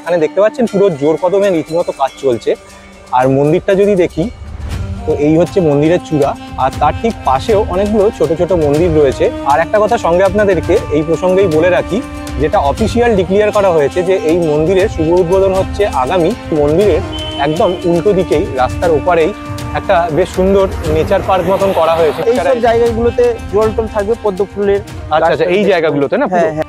এখানে দেখতে পাচ্ছেন পুরো জোর কদমে রীতিমতো কাজ চলছে। আর মন্দিরটা যদি দেখি তো এই হচ্ছে মন্দিরের চূড়া, আর তার ঠিক পাশেও অনেকগুলো ছোট ছোট মন্দির রয়েছে। আর একটা কথা সঙ্গে আপনাদেরকে এই প্রসঙ্গেই বলে রাখি, যেটা অফিসিয়াল ডিক্লেয়ার করা হয়েছে যে এই মন্দিরের শুভ উদ্বোধন হচ্ছে আগামী। মন্দিরের একদম উল্টো দিকেই রাস্তার ওপারেই একটা বেশ সুন্দর নেচার পার্ক মতন করা হয়েছে। এই সব জায়গাগুলোতে জল টল থাকবে, পদ্ম ফুলের। আচ্ছা আচ্ছা, এই জায়গাগুলোতে না? হ্যাঁ হ্যাঁ।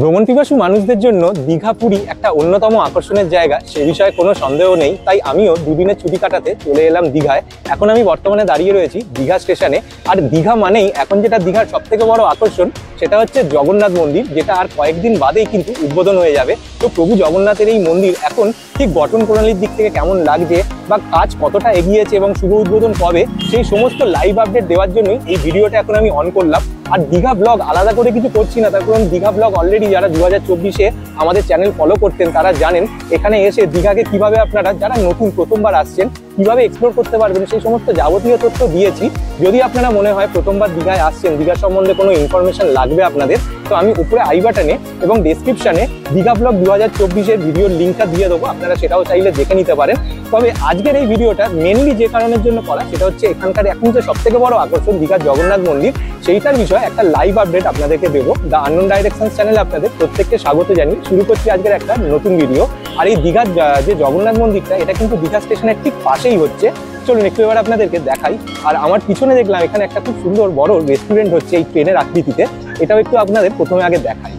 ভ্রমণ পিপাসু মানুষদের জন্য দীঘা পুরী একটা অন্যতম আকর্ষণের জায়গা, সে বিষয়ে কোনো সন্দেহ নেই। তাই আমিও দুদিনের ছুটি কাটাতে চলে এলাম দীঘায়। এখন আমি বর্তমানে দাঁড়িয়ে রয়েছি দীঘা স্টেশনে। আর দীঘা মানেই এখন যেটা দীঘার সবথেকে বড় আকর্ষণ, সেটা হচ্ছে জগন্নাথ মন্দির, যেটা আর কয়েকদিন বাদেই কিন্তু উদ্বোধন হয়ে যাবে। তো প্রভু জগন্নাথের এই মন্দির এখন ঠিক গঠন প্রণালীর দিক থেকে কেমন লাগছে বা কাজ কতটা এগিয়েছে এবং শুভ উদ্বোধন কবে, সেই সমস্ত লাইভ আপডেট দেওয়ার জন্যই এই ভিডিওটা এখন আমি অন করলাম। আর দীঘা ব্লগ আলাদা করে কিছু করছি না, তার কারণ দীঘা ব্লগ অলরেডি যারা 2024-এ আমাদের চ্যানেল ফলো করতেন তারা জানেন এখানে এসে দীঘাকে কিভাবে আপনারা যারা নতুন প্রথমবার আসছেন কিভাবে এক্সপ্লোর করতে পারবেন সেই সমস্ত যাবতীয় তথ্য দিয়েছি। যদি আপনারা মনে হয় প্রথমবার দীঘায় আসছেন, দীঘা সম্বন্ধে কোনো ইনফরমেশন লাগবে আপনাদের, তো আমি উপরে আই বাটনে এবং ডেসক্রিপশনে দীঘা ব্লগ 2024-এর ভিডিওর লিঙ্কটা দিয়ে দেবো, আপনারা সেটাও চাইলে দেখে নিতে পারেন। তবে আজকের এই ভিডিওটা মেনলি যে কারণের জন্য করা, সেটা হচ্ছে এখানকার এখন যে সবথেকে বড় আকর্ষণ দীঘার জগন্নাথ মন্দির, সেইটার বিষয়ে একটা লাইভ আপডেট আপনাদেরকে দেবো। দ্য আননোন ডাইরেকশনস চ্যানেলে আপনাদের প্রত্যেককে স্বাগত জানিয়ে শুরু করছি আজকের একটা নতুন ভিডিও। আর এই দীঘার যে জগন্নাথ মন্দিরটা, এটা কিন্তু দীঘা স্টেশনের ঠিক পাশেই হচ্ছে। চলুন একটু এবার আপনাদেরকে দেখাই। আর আমার পিছনে দেখলাম এখানে একটা খুব সুন্দর বড় রেস্টুরেন্ট হচ্ছে এই ট্রেনের আকৃতিতে, এটাও একটু আপনাদের প্রথমে আগে দেখাই।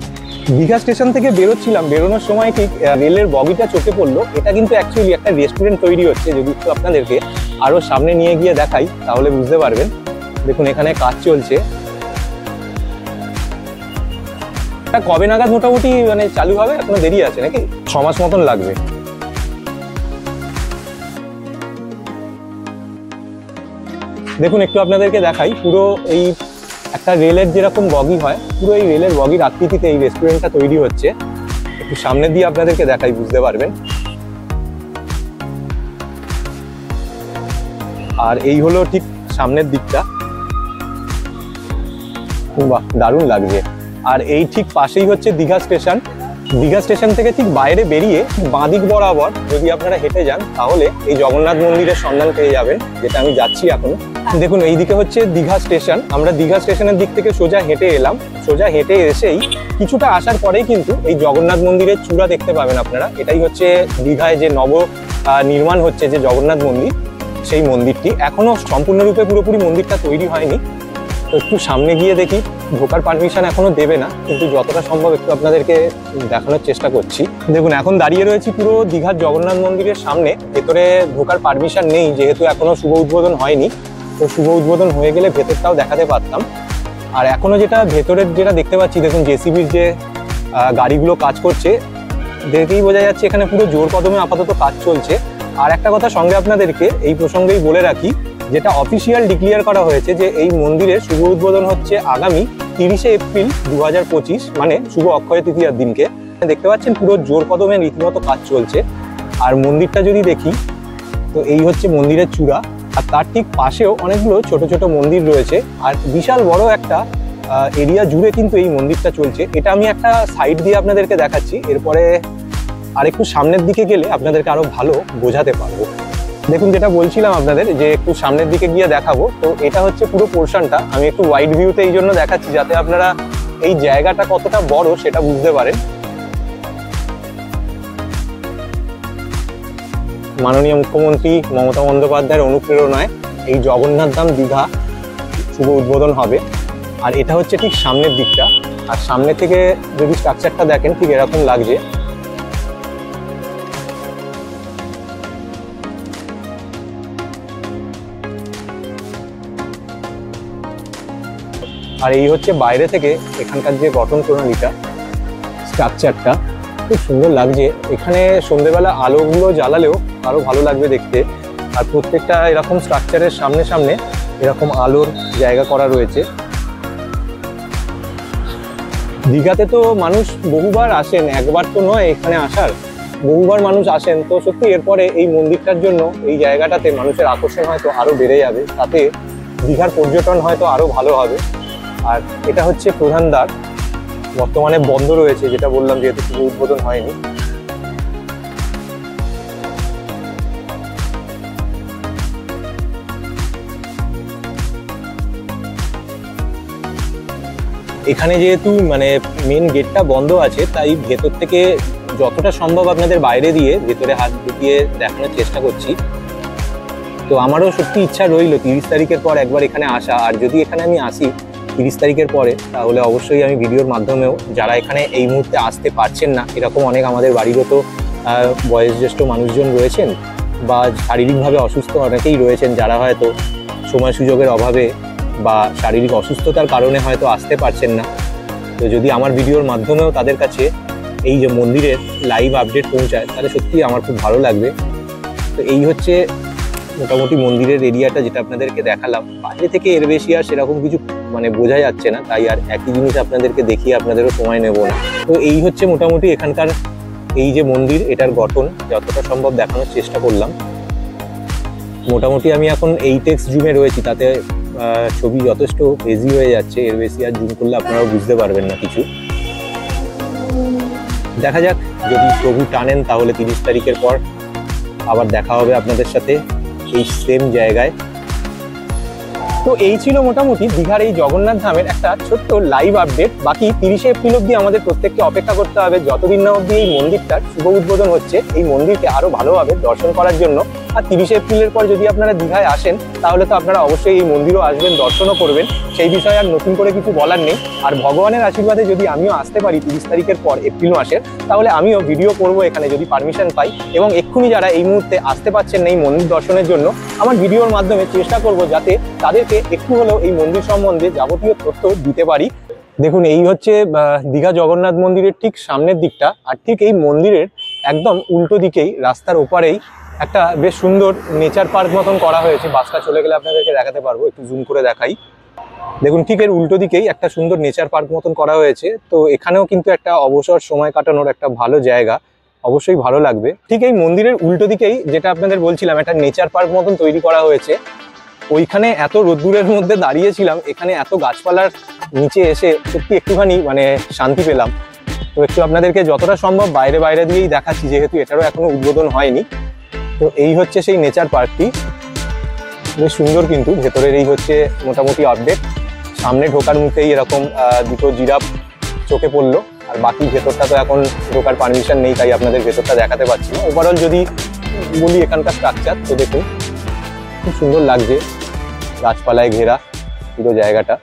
দীঘা স্টেশন থেকে বেরোচ্ছিলাম, বেরোনোর সময় ঠিক রেলের বগিটা চোখে পড়লো। এটা কিন্তু অ্যাকচুয়ালি একটা রেস্টুরেন্ট তৈরি হচ্ছে। যদি একটু আপনাদেরকে আরো সামনে নিয়ে গিয়ে দেখাই তাহলে বুঝতে পারবেন। দেখুন এখানে কাজ চলছে। এটা কবে নাগাদ মোটামুটি মানে চালু হবে? এখনো দেরি আছে নাকি? 6 মাস মতন লাগবে। দেখুন একটু আপনাদেরকে দেখাই, পুরো এই একটা রেলের যেরকম বগি হয়, পুরো এই রেলের বগির আকৃতিতে এই রেস্টুরেন্টটা তৈরি হচ্ছে। একটু সামনে দিয়ে আপনাদেরকে দেখাই, বুঝতে পারবেন। আর এই হলো ঠিক সামনের দিকটা। বাহ, দারুণ লাগছে। আর এই ঠিক পাশেই হচ্ছে দীঘা স্টেশন। দীঘা স্টেশন থেকে ঠিক বাইরে বেরিয়ে বাঁদিক বরাবর যদি আপনারা হেঁটে যান তাহলে এই জগন্নাথ মন্দিরের সন্ধান পেয়ে যাবেন, যেটা আমি যাচ্ছি এখন। দেখুন এইদিকে হচ্ছে দীঘা স্টেশন। আমরা দীঘা স্টেশনের দিক থেকে সোজা হেঁটে এলাম। সোজা হেঁটে এসেই কিছুটা আসার পরেই কিন্তু এই জগন্নাথ মন্দিরের চূড়া দেখতে পাবেন আপনারা। এটাই হচ্ছে দীঘায় যে নব নির্মাণ হচ্ছে যে জগন্নাথ মন্দির, সেই মন্দিরটি এখনো সম্পূর্ণরূপে পুরোপুরি মন্দিরটা তৈরি হয়নি। তো একটু সামনে গিয়ে দেখি, ঢোকার পারমিশন এখনো দেবে না, কিন্তু যতটা সম্ভব একটু আপনাদেরকে দেখানোর চেষ্টা করছি। দেখুন এখন দাঁড়িয়ে রয়েছি পুরো দীঘার জগন্নাথ মন্দিরের সামনে। ভেতরে ঢোকার পারমিশন নেই, যেহেতু এখনো শুভ উদ্বোধন হয়নি। তো শুভ উদ্বোধন হয়ে গেলে ভেতরটাও দেখাতে পারতাম। আর এখনো যেটা ভেতরের যেটা দেখতে পাচ্ছি, দেখুন জেসিবির যে গাড়িগুলো কাজ করছে, দেখেই বোঝা যাচ্ছে এখানে পুরো জোর কদমে আপাতত কাজ চলছে। আর একটা কথা সঙ্গে আপনাদেরকে এই প্রসঙ্গেই বলে রাখি, যেটা অফিসিয়াল ডিক্লেয়ার করা হয়েছে যে এই মন্দিরের শুভ উদ্বোধন হচ্ছে আগামী 30শে এপ্রিল 2025, মানে শুভ অক্ষয় তৃতীয়ার দিনকে। দেখতে পাচ্ছেন পুরো জোর কদমে রীতিমতো কাজ চলছে। আর মন্দিরটা যদি দেখি তো এই হচ্ছে মন্দিরের চূড়া, আর তার ঠিক পাশেও অনেকগুলো ছোট ছোট মন্দির রয়েছে। আর বিশাল বড় একটা এরিয়া জুড়ে কিন্তু এই মন্দিরটা চলছে। এটা আমি একটা সাইড দিয়ে আপনাদেরকে দেখাচ্ছি, এরপরে আর একটু সামনের দিকে গেলে আপনাদেরকে আরো ভালো বোঝাতে পারবো। দেখুন যেটা বলছিলাম আপনাদের যে একটু সামনের দিকে গিয়ে দেখাবো, তো এটা হচ্ছে পুরো পোর্শনটা। আমি একটু ওয়াইড ভিউতে এই জন্য দেখাচ্ছি যাতে আপনারা এই জায়গাটা কতটা বড় সেটা বুঝতে পারেন। মাননীয় মুখ্যমন্ত্রী মমতা বন্দ্যোপাধ্যায়ের অনুপ্রেরণায় এই জগন্নাথ ধাম দীঘা শুভ উদ্বোধন হবে। আর এটা হচ্ছে ঠিক সামনের দিকটা। আর সামনে থেকে যদি স্ট্রাকচারটা দেখেন ঠিক এরকম লাগছে। আর এই হচ্ছে বাইরে থেকে এখানকার যে গঠন প্রণালীটা, স্ট্রাকচারটা খুব সুন্দর লাগছে। এখানে সন্ধ্যেবেলা আলোগুলো জ্বালালেও আরো ভালো লাগবে দেখতে। আর প্রত্যেকটা এরকম স্ট্রাকচারের সামনে সামনে এরকম আলোর জায়গা করা রয়েছে। দীঘাতে তো মানুষ বহুবার আসেন, একবার তো নয় এখানে আসার। বহুবার মানুষ আসেন, তো সত্যি এরপরে এই মন্দিরটার জন্য এই জায়গাটাতে মানুষের আকর্ষণ হয়তো আরো বেড়ে যাবে, তাতে দীঘার পর্যটন হয়তো আরো ভালো হবে। আর এটা হচ্ছে প্রধান দ্বার, বর্তমানে বন্ধ রয়েছে, যেটা বললাম যেহেতু শুভ উদ্বোধন হয়নি। এখানে যেহেতু মানে মেন গেটটা বন্ধ আছে, তাই ভেতর থেকে যতটা সম্ভব আপনাদের বাইরে দিয়ে ভেতরে হাত ঢুকিয়ে দেখানোর চেষ্টা করছি। তো আমারও সত্যি ইচ্ছা রইল 30 তারিখের পর একবার এখানে আসা, আর যদি এখানে আমি আসি 30 তারিখের পরে, তাহলে অবশ্যই আমি ভিডিওর মাধ্যমেও যারা এখানে এই মুহূর্তে আসতে পারছেন না, এরকম অনেক আমাদের বাড়িরও বয়োজ্যেষ্ঠ মানুষজন রয়েছেন বা শারীরিকভাবে অসুস্থ অনেকেই রয়েছেন, যারা হয়তো সময় সুযোগের অভাবে বা শারীরিক অসুস্থতার কারণে হয়তো আসতে পারছেন না। তো যদি আমার ভিডিওর মাধ্যমেও তাদের কাছে এই যে মন্দিরের লাইভ আপডেট পৌঁছায়, তাহলে সত্যি আমার খুব ভালো লাগবে। তো এই হচ্ছে মোটামুটি মন্দিরের এরিয়াটা, যেটা আপনাদেরকে দেখালাম। বাইরে থেকে এর বেশি আর সেরকম কিছু মানে বোঝা যাচ্ছে না, তাই আর একই জিনিস আপনাদেরকে দেখিয়ে আপনাদেরও সময় নেব না। তো এই হচ্ছে মোটামুটি এখানকার এই যে মন্দির, এটার গঠন যতটা সম্ভব দেখানোর চেষ্টা করলাম। মোটামুটি আমি এখন 8x জুমে রয়েছি, তাতে ছবি যথেষ্ট হেজি হয়ে যাচ্ছে, এর বেশি আর জুম করলে আপনারাও বুঝতে পারবেন না কিছু। দেখা যাক, যদি প্রভু টানেন তাহলে 30 তারিখের পর আবার দেখা হবে আপনাদের সাথে এই সেম জায়গায়। তো এই ছিল মোটামুটি দীঘার এই জগন্নাথ ধামের একটা ছোট্ট লাইভ আপডেট। বাকি 30শে এপ্রিল অব্দি আমাদের প্রত্যেককে অপেক্ষা করতে হবে, যতদিন না অব্দি এই মন্দিরটার শুভ উদ্বোধন হচ্ছে, এই মন্দিরকে আরো ভালোভাবে দর্শন করার জন্য। আর 30শে এপ্রিলের পর যদি আপনারা দীঘায় আসেন, তাহলে তো আপনারা অবশ্যই এই মন্দিরও আসবেন, দর্শনও করবেন, সেই বিষয়ে আর নতুন করে কিছু বলার নেই। আর ভগবানের আশীর্বাদে যদি আমিও আসতে পারি 30 তারিখের পর এপ্রিল মাসের, তাহলে আমিও ভিডিও করব এখানে যদি পারমিশন পাই। এবং এক্ষুনি যারা এই মুহূর্তে আসতে পারছেন না এই মন্দির দর্শনের জন্য, আমার ভিডিওর মাধ্যমে চেষ্টা করব যাতে তাদেরকে একটু হলেও এই মন্দির সম্বন্ধে যাবতীয় তথ্য দিতে পারি। দেখুন, এই হচ্ছে দীঘা জগন্নাথ মন্দিরের ঠিক সামনের দিকটা, আর ঠিক এই মন্দিরের একদম উল্টো দিকেই রাস্তার ওপারেই একটা বেশ সুন্দর নেচার পার্ক মতন করা হয়েছে। বাসটা চলে গেলে আপনাদেরকে দেখাতে পারবো, একটু জুম করে দেখাই। দেখুন, ঠিক এর উল্টো দিকেই একটা সুন্দর নেচার পার্ক মতন করা হয়েছে। তো এখানেও কিন্তু একটা অবসর সময় কাটানোর একটা ভালো জায়গা, অবশ্যই ভালো লাগবে। ঠিক এই মন্দিরের উল্টো দিকেই, যেটা আপনাদের বলছিলাম, একটা নেচার পার্ক মতন তৈরি করা হয়েছে। ওইখানে এত রোদ্দুরের মধ্যে দাঁড়িয়েছিলাম, এখানে এত গাছপালার নিচে এসে সত্যি একটুখানি মানে শান্তি পেলাম। তো একটু আপনাদেরকে যতটা সম্ভব বাইরে বাইরে দিয়েই দেখাচ্ছি, যেহেতু এটারও এখনো উদ্বোধন হয়নি। তো এই হচ্ছে সেই নেচার পার্কটি, বেশ সুন্দর। কিন্তু ভেতরের এই হচ্ছে মোটামুটি আপডেট। সামনে ঢোকার মুখেই এরকম দুটো জিরাফ চোখে পড়লো, আর বাকি ভেতরটা তো এখন ঢোকার পারমিশন নেই, তাই আপনাদের ভেতরটা দেখাতে পারছি না। ওভারঅল যদি বলি এখানকার স্ট্রাকচার, তো দেখুন খুব সুন্দর লাগছে, গাছপালায় ঘেরা পুরো জায়গাটা।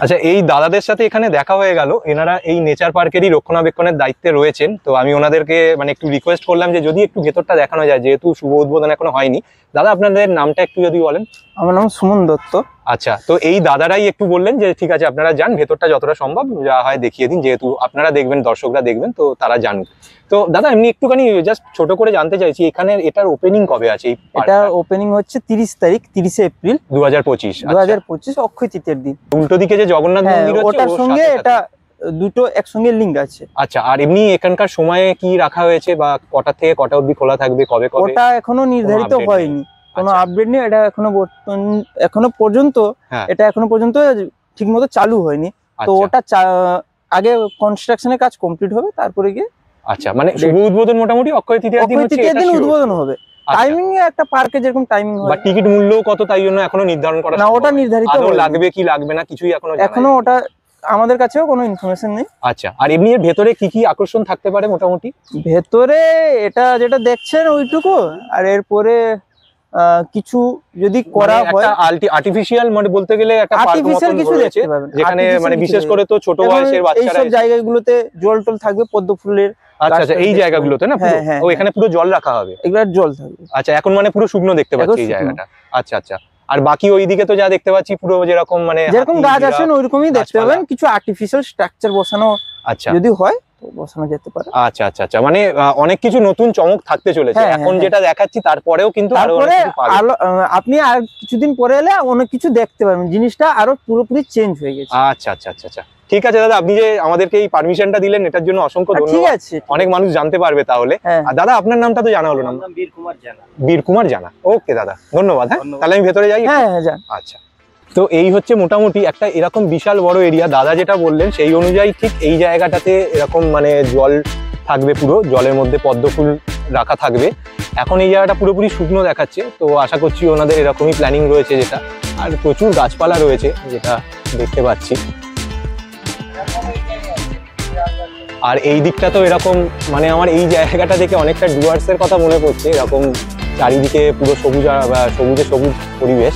আচ্ছা, এই দাদাদের সাথে এখানে দেখা হয়ে গেল, এনারা এই নেচার পার্কেরই রক্ষণাবেক্ষণের দায়িত্বে রয়েছেন। তো আমি ওনাদেরকে মানে একটু রিকোয়েস্ট করলাম যে যদি একটু ভেতরটা দেখানো যায়, যেহেতু শুভ উদ্বোধন এখনো হয়নি। দাদা, আপনাদের নামটা একটু যদি বলেন। আমার নাম সুমন দত্ত। আচ্ছা, তো এই দাদারাই একটু বললেন যে ঠিক আছে আপনারা যান, ভেতরটা যতটা সম্ভব যা হয় দেখিয়ে দিন, যেহেতু আপনারা দেখবেন, দর্শকরা দেখবেন, তো তারা জানুক। তো দাদা, এমনি একটুখানি জাস্ট ছোট করে জানতে চাইছি, এখানে এটার ওপেনিং কবে আছে? এটা ওপেনিং হচ্ছে 30 তারিখ, 30শে এপ্রিল 2025। 2025 অক্ষয় তৃতীয়ার দিন। উল্টো দিকে যে জগন্নাথ মন্দির হচ্ছে, ওটার সঙ্গে এটা দুটো একসঙ্গে লিঙ্ক আছে। আচ্ছা, আর এমনি এখানকার সময়ে কি রাখা হয়েছে, বা কটা থেকে কটা অবধি খোলা থাকবে, কবে কবে? ওটা এখনো নির্ধারিত হয়নি, কোনো আপডেট নেই। এটা এখনো পর্যন্ত এটা এখনো পর্যন্ত ঠিকমতো চালু হয়নি। তো ওটা আগে কনস্ট্রাকশনের কাজ কমপ্লিট হবে, তারপরে গিয়ে। আচ্ছা, মানে শুভ উদ্বোধন মোটামুটি অক্ষয় তৃতীয়ার দিন উদ্বোধন হবে। টাইমিং এ একটা পার্কে যেরকম টাইমিং হয়, বা টিকিট মূল্য কত তাই জন্য এখনো নির্ধারণ করা না, ওটা নির্ধারিত লাগবে কি লাগবে না কিছুই এখনো ওটা আমাদের কাছেও কোনো ইনফরমেশন নেই। আচ্ছা, আর এমনি এর ভেতরে কি কি আকর্ষণ থাকতে পারে মোটামুটি? ভেতরে এটা যেটা দেখছেন ওইটুকু, আর এরপরে কিছু যদি করা হয় আর্টিফিশিয়াল মানে বলতে গেলে একটা আর্টিফিশিয়াল কিছু দেখতে পাবেন, যেখানে মানে বিশেষ করে তো ছোট বয়সের বাচ্চারা, এই সব জায়গাগুলোতে জল টল থাকবে, পদ্ম ফুলের। আচ্ছা আচ্ছা, এই জায়গাগুলোতে না পুরো এখানে পুরো জল রাখা হবে, এগুলো জল থাকবে। আচ্ছা, এখন মানে পুরো শুকনো দেখতে পাচ্ছি এই জায়গাটা। আচ্ছা আচ্ছা, আর বাকি ওইদিকে তো যা দেখতে পাচ্ছি পুরো যেরকম মানে যেরকম গাছ আছেন ওইরকমই দেখতে পাবেন, কিছু আর্টিফিশিয়াল স্ট্রাকচার বসানো। আচ্ছা, যদি হয় তো বসানো যেতে পারে। আচ্ছা আচ্ছা আচ্ছা, মানে অনেক কিছু নতুন চমক থাকতে চলেছে এখন যেটা দেখাচ্ছি, তারপরেও কিন্তু আপনি আর কিছুদিন পরে এলে অনেক কিছু দেখতে পারবেন, জিনিসটা আরো পুরোপুরি চেঞ্জ হয়ে গেছে। আচ্ছা আচ্ছা আচ্ছা আচ্ছা, ঠিক আছে দাদা, আপনি যে আমাদেরকে এই পারমিশনটা দিলেন এটার জন্য অসংখ্য ঠিক ধন্যবাদ। আছে, অনেক মানুষ জানতে পারবে তাহলে। আর দাদা আপনার নামটা তো জানা হলো না। বীর কুমার জানা। ওকে দাদা, ধন্যবাদ। হ্যাঁ, তাহলে আমি ভেতরে যাই। হ্যাঁ যান। আচ্ছা, তো এই হচ্ছে মোটামুটি একটা এরকম বিশাল বড় এরিয়া। দাদা যেটা বললেন সেই অনুযায়ী ঠিক এই জায়গাটাতে এরকম মানে জল থাকবে, পুরো জলের মধ্যে পদ্ম ফুল রাখা থাকবে। এখন এই জায়গাটা পুরোপুরি শুকনো দেখাচ্ছে, তো আশা করছি ওনাদের এরকমই প্ল্যানিং রয়েছে যেটা। আর প্রচুর গাছপালা রয়েছে যেটা দেখতে পাচ্ছি। আর এই দিকটা তো এরকম মানে আমার এই জায়গাটা দেখে অনেকটা ডুয়ার্সের কথা মনে পড়ছে। এরকম চারিদিকে পুরো সবুজ সবুজে সবুজ পরিবেশ,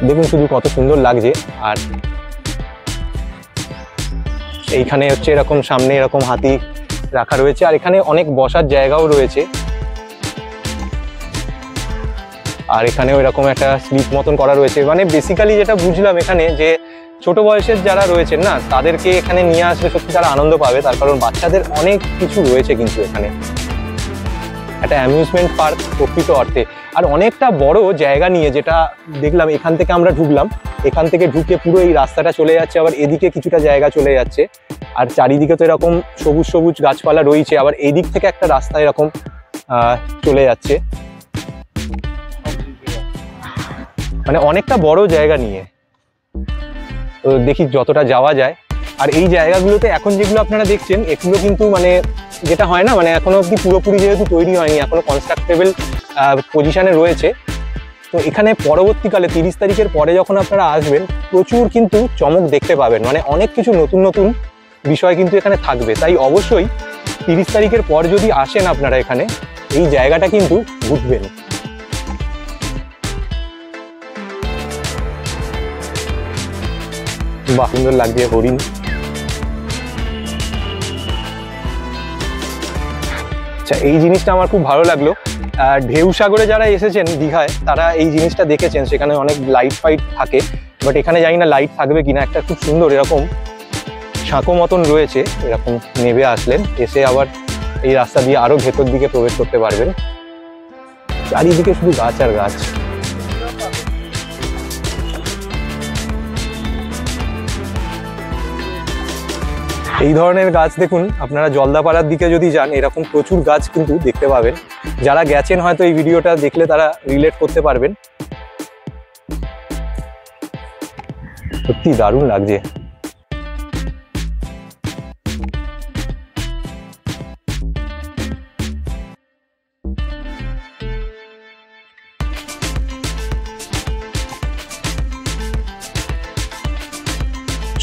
দেখুন শুধু কত সুন্দর লাগছে। আর এইখানে হচ্ছে এরকম সামনে এরকম হাতি রাখা রয়েছে, আর এখানে অনেক বসার জায়গাও রয়েছে। আর এখানেও এরকম একটা স্লিপ মতন করা রয়েছে। মানে বেসিক্যালি যেটা বুঝলাম এখানে, যে ছোট বয়সের যারা রয়েছেন না তাদেরকে এখানে নিয়ে আসলে সত্যি তারা আনন্দ পাবে। তার কারণ বাচ্চাদের অনেক কিছু রয়েছে কিন্তু এখানে, একটা অ্যামিউজমেন্ট পার্ক প্রকৃত অর্থে। আর অনেকটা বড় জায়গা নিয়ে, যেটা দেখলাম এখান থেকে আমরা ঢুকলাম, এখান থেকে ঢুকে পুরো এই রাস্তাটা চলে যাচ্ছে, আবার এদিকে কিছুটা জায়গা চলে যাচ্ছে। আর চারিদিকে তো এরকম সবুজ সবুজ গাছপালা রয়েছে, আবার এদিক থেকে একটা রাস্তা এরকম চলে যাচ্ছে, মানে অনেকটা বড় জায়গা নিয়ে। তো দেখি যতটা যাওয়া যায়। আর এই জায়গাগুলোতে এখন যেগুলো আপনারা দেখছেন এগুলো কিন্তু মানে যেটা হয় না, মানে এখনো অব্দি পুরোপুরি যেহেতু তৈরি হয়নি, এখনো কনস্ট্রাক্টেবল পজিশনে রয়েছে। তো এখানে পরবর্তীকালে 30 তারিখের পরে যখন আপনারা আসবেন প্রচুর কিন্তু চমক দেখতে পাবেন, মানে অনেক কিছু নতুন নতুন বিষয় কিন্তু এখানে থাকবে। তাই অবশ্যই 30 তারিখের পর যদি আসেন আপনারা এখানে, এই জায়গাটা কিন্তু ঘুরবেন। বাহ, সুন্দর লাগছে হরিণ। আচ্ছা, এই জিনিসটা আমার খুব ভালো লাগলো। ঢেউ সাগরে যারা এসেছেন দীঘায় তারা এই জিনিসটা দেখেছেন, সেখানে অনেক লাইট ফাইট থাকে, বাট এখানে জানি না লাইট থাকবে কিনা। একটা খুব সুন্দর এরকম সাঁকো মতন রয়েছে, এরকম নেমে আসলেন, এসে আবার এই রাস্তা দিয়ে আরো ভেতর দিকে প্রবেশ করতে পারবেন। চারিদিকে শুধু গাছ আর গাছ। এই ধরনের গাছ দেখুন আপনারা জলদাপাড়ার দিকে যদি যান, এরকম প্রচুর গাছ কিন্তু দেখতে পাবেন। যারা গেছেন হয়তো এই ভিডিওটা দেখলে তারা রিলেট করতে পারবেন। সত্যি দারুণ লাগছে।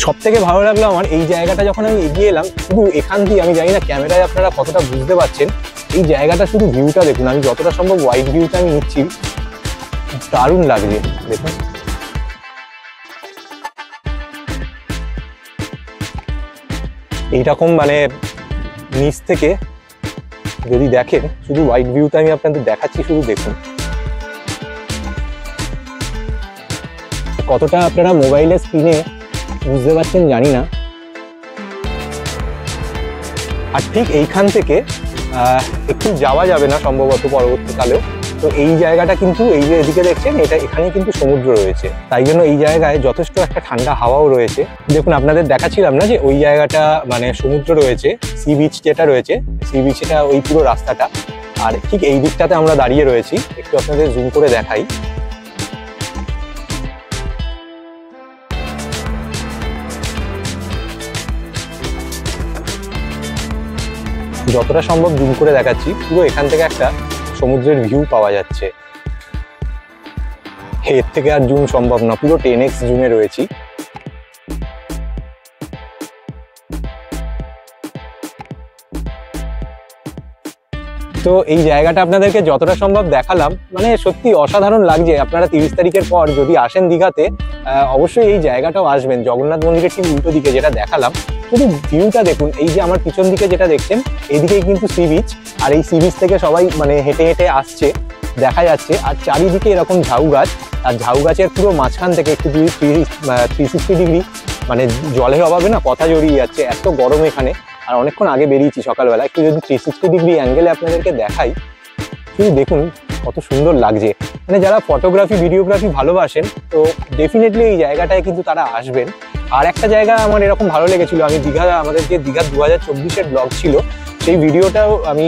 সব থেকে ভালো লাগলো আমার এই জায়গাটা, যখন আমি এগিয়ে এলাম শুধু এখান দিয়ে, আমি জানি না ক্যামেরায় আপনারা কতটা বুঝতে পারছেন, এই জায়গাটা শুধু ভিউটা দেখুন। আমি যতটা সম্ভব ওয়াইড ভিউটা আমি নিচ্ছি, দারুণ লাগছে দেখুন। এইরকম মানে নিচ থেকে যদি দেখেন, শুধু ওয়াইড ভিউটা আমি আপনাদের দেখাচ্ছি, শুধু দেখুন কতটা আপনারা মোবাইলের স্ক্রিনে বুঝতে পারছেন জানি না। আর ঠিক এইখান থেকে একটু যাওয়া যাবে না সম্ভবত পরবর্তীকালেও। তো এই জায়গাটা কিন্তু, এই যে এদিকে দেখছেন, এটা এখানে কিন্তু সমুদ্র রয়েছে, তাই জন্য এই জায়গায় যথেষ্ট একটা ঠান্ডা হাওয়াও রয়েছে। দেখুন আপনাদের দেখাচ্ছিলাম না যে ওই জায়গাটা মানে সমুদ্র রয়েছে, সি বিচ যেটা রয়েছে, সি বিচটা ওই পুরো রাস্তাটা। আর ঠিক এই দিকটাতে আমরা দাঁড়িয়ে রয়েছি, একটু আপনাদের জুম করে দেখাই। যতটা সম্ভব জুম করে দেখাচ্ছি, পুরো এখান থেকে একটা সমুদ্রের ভিউ পাওয়া যাচ্ছে। এর থেকে আর জুম সম্ভব না, পুরো 10x জুমে রয়েছি। তো এই জায়গাটা আপনাদেরকে যতটা সম্ভব দেখালাম, মানে সত্যি অসাধারণ লাগছে। আপনারা 30 তারিখের পর যদি আসেন দীঘাতে, অবশ্যই এই জায়গাটাও আসবেন। জগন্নাথ মন্দিরের ঠিক উল্টো দিকে যেটা দেখালাম, শুধু ভিউটা দেখুন। এই যে আমার পিছন দিকে যেটা দেখছেন, এদিকেই কিন্তু সি বিচ, আর এই সি বিচ থেকে সবাই মানে হেঁটে হেঁটে আসছে, দেখা যাচ্ছে। আর চারিদিকে এরকম ঝাউ গাছ, আর ঝাউ গাছের পুরো মাঝখান থেকে একটু 360 ডিগ্রি, মানে জলের অভাবে না কথা জড়িয়ে যাচ্ছে, এত গরম এখানে। আর অনেকক্ষণ আগে বেরিয়েছি সকালবেলা, একটু যদি 360 ডিগ্রি অ্যাঙ্গেলে আপনাদেরকে দেখাই, শুধু দেখুন কত সুন্দর লাগছে। মানে যারা ফটোগ্রাফি ভিডিওগ্রাফি ভালোবাসেন, তো ডেফিনেটলি এই জায়গাটায় কিন্তু তারা আসবেন। আর একটা জায়গা আমার এরকম ভালো লেগেছিল, আমি দীঘা, আমাদের যে দীঘা 2024-এর ব্লগ ছিল সেই ভিডিওটাও আমি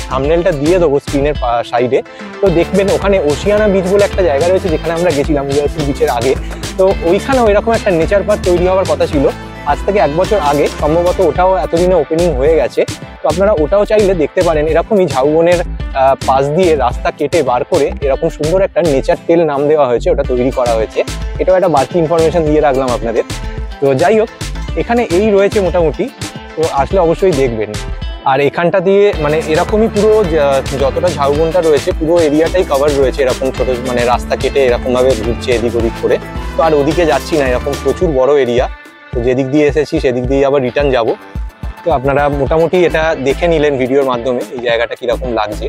থাম্বনেলটা দিয়ে দেবো স্ক্রিনের সাইডে। তো দেখবেন ওখানে ওশিয়ানা বিচ বলে একটা জায়গা রয়েছে যেখানে আমরা গেছিলাম উদয়পুর বিচের আগে। তো ওইখানেও এরকম একটা নেচার পার্ক তৈরি হওয়ার কথা ছিল আজ থেকে 1 বছর আগে, সম্ভবত ওটাও এতদিনে ওপেনিং হয়ে গেছে। তো আপনারা ওটাও চাইলে দেখতে পারেন। এরকমই ঝাউবনের পাশ দিয়ে রাস্তা কেটে বার করে এরকম সুন্দর একটা নেচার টেল নাম দেওয়া হয়েছে, ওটা তৈরি করা হয়েছে। এটাও একটা বাড়তি ইনফরমেশন দিয়ে রাখলাম আপনাদের। তো যাই হোক, এখানে এই রয়েছে মোটামুটি, তো আসলে অবশ্যই দেখবেন। আর এখানটা দিয়ে মানে এরকমই পুরো যতটা ঝাউবনটা রয়েছে পুরো এরিয়াটাই কভার রয়েছে, এরকম ছোট মানে রাস্তা কেটে এরকম ভাবে ঘুরছে এদিক ওদিক করে। তো আর ওদিকে যাচ্ছি না, এরকম প্রচুর বড় এরিয়া। তো যেদিক দিয়ে এসেছি সেদিক দিয়ে আবার রিটার্ন যাব। তো আপনারা মোটামুটি এটা দেখে নিলেন ভিডিওর মাধ্যমে এই জায়গাটা কিরকম লাগছে।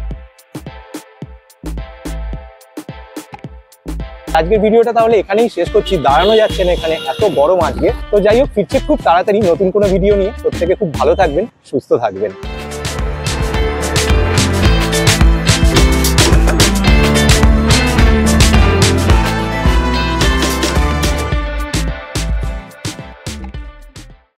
আজকের ভিডিওটা তাহলে এখানেই শেষ করছি, দাঁড়ানো যাচ্ছে না এখানে, এত গরম আজকে। তো যাই হোক, ফিরছে খুব তাড়াতাড়ি নতুন কোনো ভিডিও নিয়ে। প্রত্যেকে খুব ভালো থাকবেন, সুস্থ থাকবেন।